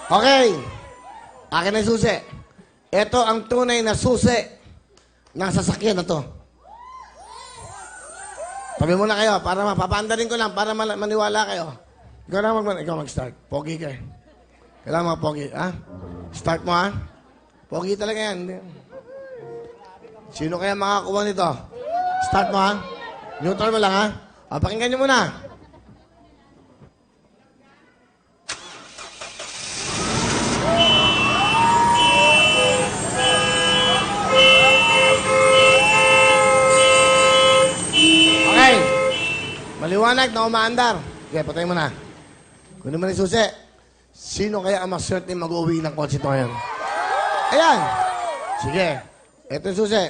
Okay. Akin na yung susi. Ito ang tunay na susi ng sasakyan na to. Tabi muna kayo para mapapaandarin ko lang para maniwala kayo. Ikaw mag-start. Pogi ka eh. Kailangan mga pogi. Ha? Start mo ha? Pogi talaga yan. Sino kaya makakuha nito? Start mo ha? Neutral mo lang ha? O, pakinggan nyo muna. Okay. Maliwanag na umaandar. Okay, patay mo na. Kunin mo na yung susi. Sino kaya ang maswerte mag-uwi ng kotse ito ngayon? Ayan. Sige. Ito yung susi.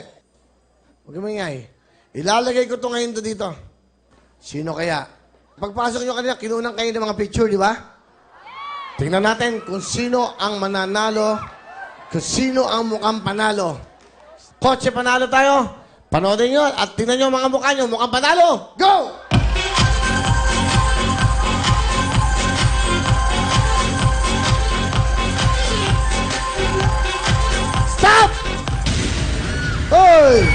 Huwag mo ingay. Ilalagay ko ito ngayon dito. Sino kaya? Pagpasok nyo kanina, kinunang kayo ng mga picture, di ba? Tingnan natin kung sino ang mananalo, kung sino ang mukhang panalo. Kotse panalo tayo. Panoodin nyo at tingnan nyo mga mukha nyo. Mukhang panalo. Go! Stop! Hoy!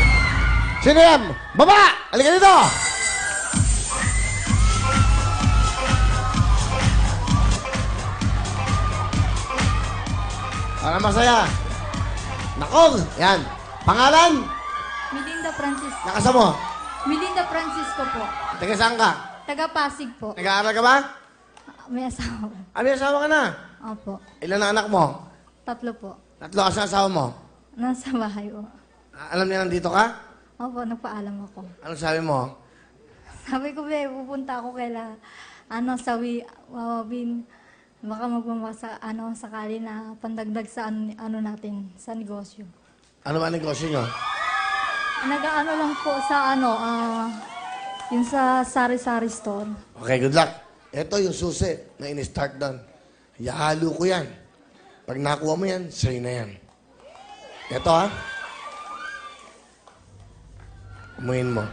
Sino yan? Baba! Halika dito! Para masaya. Nakog! Yan. Pangalan? Melinda Francisco. Nakasamo? Melinda Francisco po. Taga saan ka? Taga Pasig po. Nag-aaral ka ba? May asawa. May asawa ka na? Opo. Ilan ang anak mo? 3 po. 3 ka sa asawa mo? Nasa bahay po. Alam niya nandito ka? Opo, nagpaalam ako. Anong sabi mo? Sabi ko, pupunta ako kaila, sa Wawabin. Baka magmamasa, sakali na pandagdag sa natin, sa negosyo. Ano ba ang negosyo nyo? Nag-ano lang po sa yung sa sari-sari store. Okay, good luck. Ito yung susi na in-start doon. Ihalo ko yan. Pag nakuha mo yan, sa'yo na yan. Ito ha. Umuhin mo.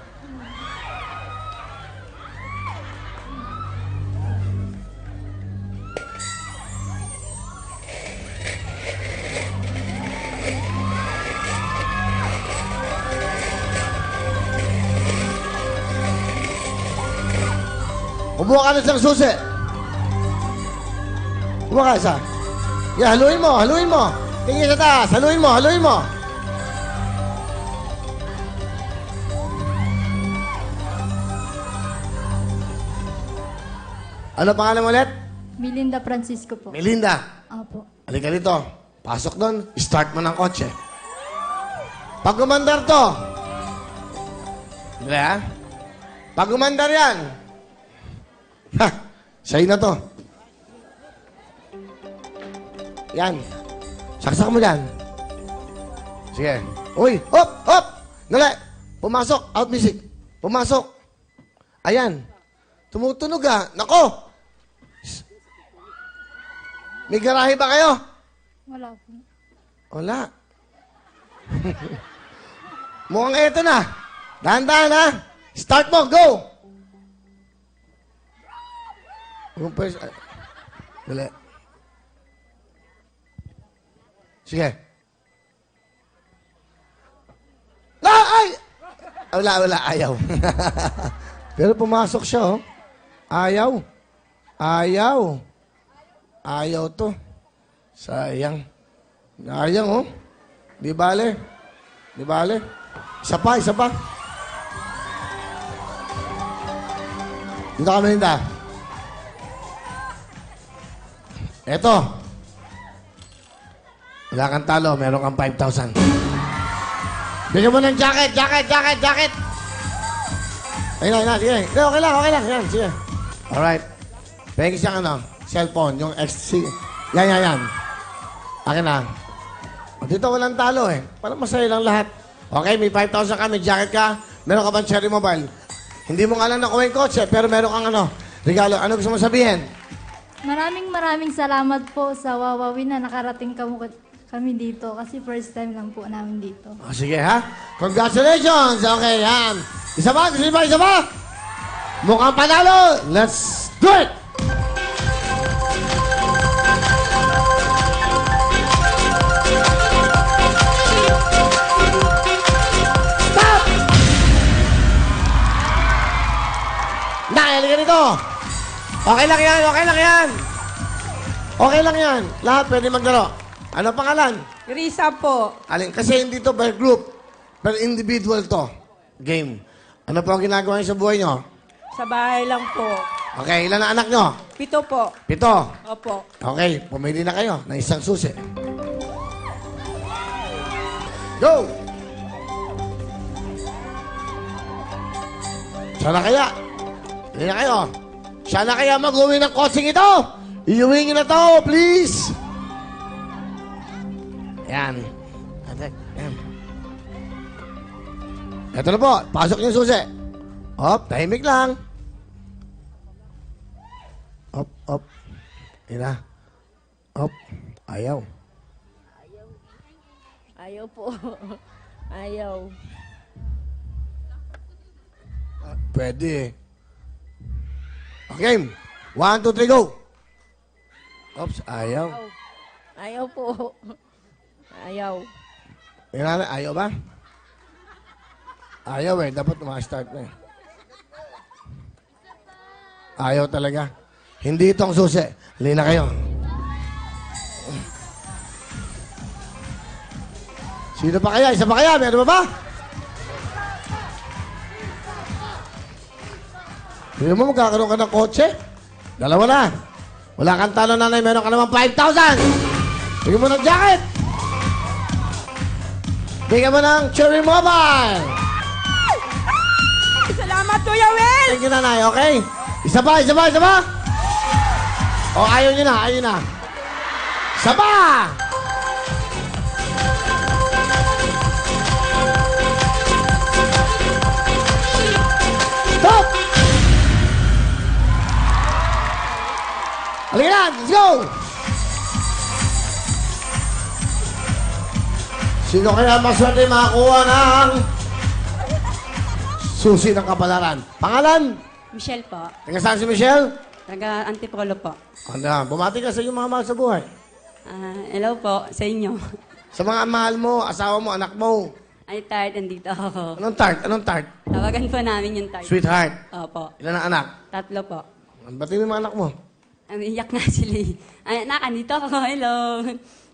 Kumuha ka na isang susi. Kumuha ka isa. Yeah, haluin mo, haluin mo. Tingin sa taas, haluin mo, haluin mo. Ano pangalan mo ulit? Melinda Francisco po. Melinda. Opo. Halika dito. Pasok doon, start mo ng kotse. Pag umandar to. Hindi ha? Pag umandar yan. Ha! Sa'yo na to. Yan. Saksak mo dyan. Sige. Uy! Hop! Hop! Dali! Pumasok! Out music! Pumasok! Ayan. Tumutunog ha. Nako! May garahe ba kayo? Wala po. Wala. Mukhang eto na. Dahan-dahan ha. Start mo. Go! Yung first... Dali. Sige. Ay! Wala. Ayaw. Pero pumasok siya, oh. Ayaw. Ayaw to. Sayang. Sayang, oh. Di bale. Isa pa. Dito kami ninda. Eto. Wala kang talo. Meron kang 5,000. Bigyan mo ng jacket. Ayun na. Sige. Okay lang. Yan, sige. Alright. Pwede siyang cellphone. Yung XC. Yan. Akin na. O, dito walang talo eh. Parang masaya lang lahat. Okay, may 5,000 ka. May jacket ka. Meron ka bang cherry mobile? Hindi mo nga lang nakuha yung kotse, pero meron kang regalo. Ano gusto mo sabihin? Maraming salamat po sa Wawawin na nakarating kami dito kasi first time lang po namin dito. O, sige ha. Congratulations! Okay, yan. Isa ba? Mukhang panalo! Let's do it! ito. Okay lang yan, okay lang yan. Okay lang yan. Lahat pwede maglaro. Ano pangalan? Risa po. Alin, kasi hindi to per group, per individual to. Game. Ano po ang ginagawa niyo sa buhay niyo? Sa bahay lang po. Okay, ilan na anak niyo? 7 po. 7. Opo. Okay, pumili na kayo ng isang susi. Go! Sana kaya? Hindi na kayo. Sana kaya mag-uwi ng coaching ito? Iuwi nyo na to, please! Yan. Yan. Ito na po. Pasok yung susi. Hop, tahimik lang. Hop, hop. Yan na. Hop. Ayaw. Ayaw po. Ayaw. Pwede. Okay. 1, 2, 3, go. Oops, ayaw. Ayaw po. Ayaw. Yan na, ayaw ba? Ayaw eh. Dapat ma-start na eh. Ayaw talaga. Hindi itong susi. Hali na kayo. Sino pa kaya? Isa pa kaya? Meron pa ba? Hindi mo magkakaroon ka ng kotse? Dalawa na. Wala kang talo, nanay. Meron ka naman 5,000. Bigyan mo ng jacket. Bigyan mo ng Cherry Mobile. Salamat, Kuya Will! Thank you, nanay. Okay? Isa pa, isa pa, isa pa. O, ayaw nyo na, ayaw na. Isa pa! Stop! Halika na, let's go! Sino kaya maswerte makakuha ng susi ng kapalaran? Pangalan? Michelle po. Taga saan si Michelle? Taga Antipolo po. Anda, bumati ka sa iyong mga mahal sa buhay. Hello po sa inyo. Sa mga mahal mo, asawa mo, anak mo. Ay, Tart, andito ako. Anong tart? Anong tart? Tawagan po namin yung Tart. Sweetheart. Opo. Ilan ang anak? 3 po. Bati mo yung mga anak mo. Iyak nga sila eh. Ay, anak, andito ako. Hello.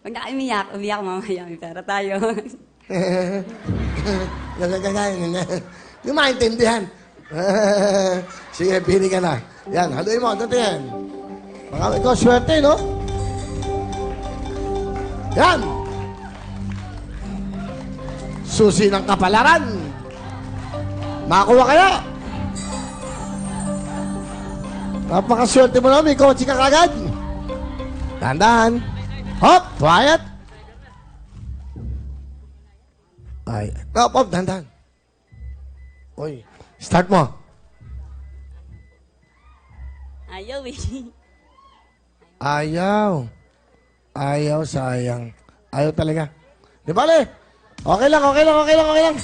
Pag na umiyak mamaya. May pera tayo. Yung maintindihan. Sige, pili ka na. Yan, haluin mo. Dito yan. Baka ikaw swerte, no? Yan. Susi ng kapalaran. Makakuha kaya? Napakaswerte mo na. May kotse ka kagad. Dahan-dahan. Hop! Quiet! Ay. Hop, hop. Dahan-dahan. Uy. Start mo. Ayaw eh. Ayaw. Ayaw, sayang. Ayaw talaga. Di bale? Okay lang, okay lang, okay lang, okay lang.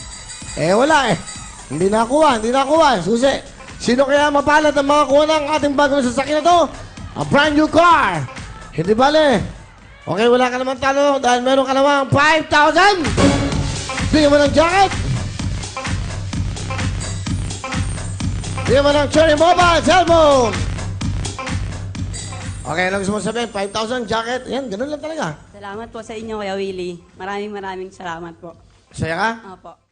Eh, wala eh. Hindi nakuha, hindi nakuha. Susi. Sino kaya mapalad ang makakuha ng ating bagong sasakyan na to? A brand new car. Hindi bale. Okay, wala ka naman talo dahil meron ka naman 5,000. Bigyan mo ng jacket. Bigyan mo ng Cherry Mobile cellphone. Okay, ano gusto mo sabihin? 5,000, jacket. Yan, ganun lang talaga. Salamat po sa inyo, Kuya Willie. Maraming salamat po. Saya ka? Opo.